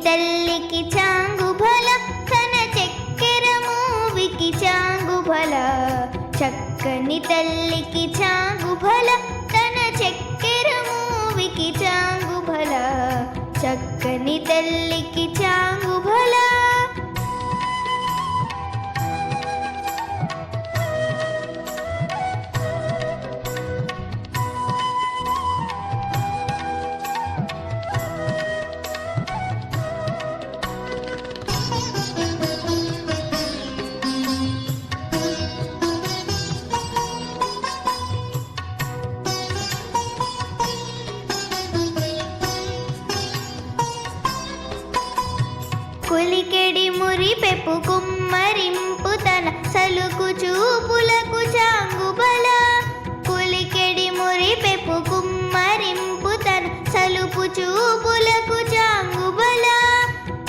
తల్లికి చాంగు భల తన చక్కెర మూవికి చాంగు భల చక్కని తల్లికి చాంగు భల తన చక్కెర మూవికి చాంగు భల చక్కని తల్లికి చాంగు భల కులికెడి మురిపెపు కుమ్మరింపు తన సలుకు చూపులకు చాంగు బల కులికెడి మురిపెపు కుమ్మరింపు తన సలుపు చూపులకు చాంగు బల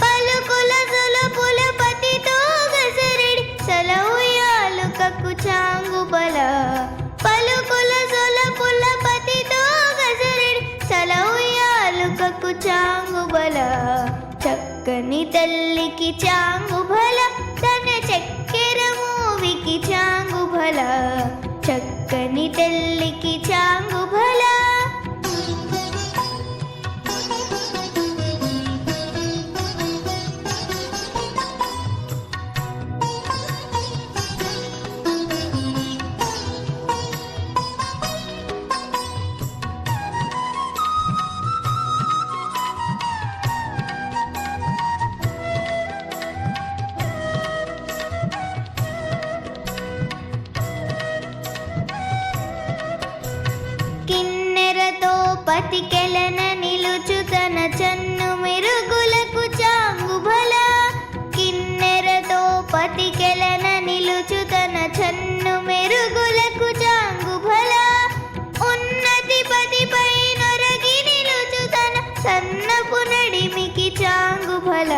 పలుకుల సొలపుల పతితో గసరెడి సలవుయాలుకకు చాంగు బల పలుకుల సొలపుల పతితో గసరెడి సలవుయాలుకకు చాంగు బల చక్కని తల్లికి చాంగు భల తన చక్కెర మూవికి చాంగు భల చక్కని తల్లికి చాంగు భల కిన్నెరతో పతికెలన నిలుచు తన చన్ను మెరుగులకు చాంగు భల కిన్నెరతో పతికెలన నిలుచు తన చన్ను మెరుగులకు చాంగు భల ఉన్నతి పతిపై నొరగి నిలుచు తన సన్నపు నడిమికి చాంగు భల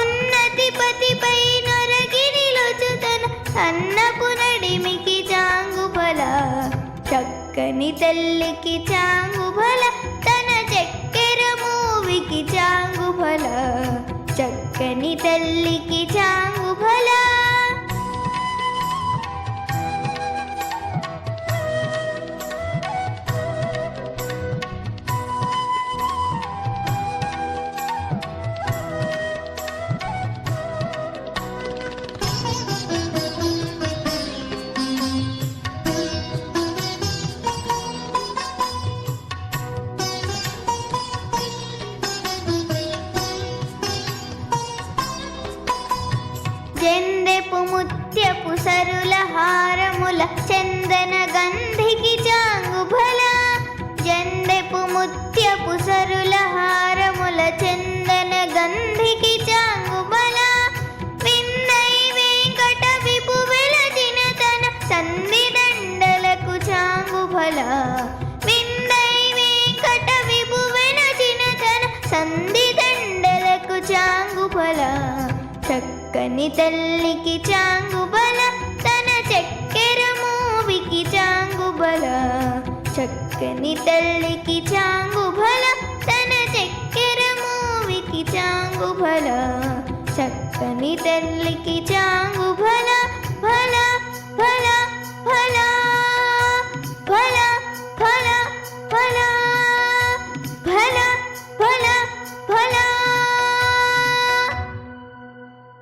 ఉన్నతి పతిపై నొరగి నిలుచు తన సన్నపు నడిమికి చాంగు భల చక్కని తల్లికి చాంగు భల తన చక్కెర మూవికి చాంగు భల చక్కని తల్లికి చాంగు భల జెందెపు ముత్యపు సరుల హారముల చందన గంధికి చాంగు భల జెందెపు ముత్యపు సరుల హారముల చందన గంధికి చాంగు భల విన్నై వెంకట విపు వెలచిన తన సంధి దండలకు చాంగు భల విన్నై వెంకట విపు వెలచిన తన సంధి దండలకు చాంగు భల చక్కని తల్లికి చాంగు బల తన చక్కెర మూవికి చాంగు బల చక్కని తల్లికి చాంగు బల తన చక్కెర మూవికి చాంగు బల చక్కని తల్లికి చాంగు బల బల బల బల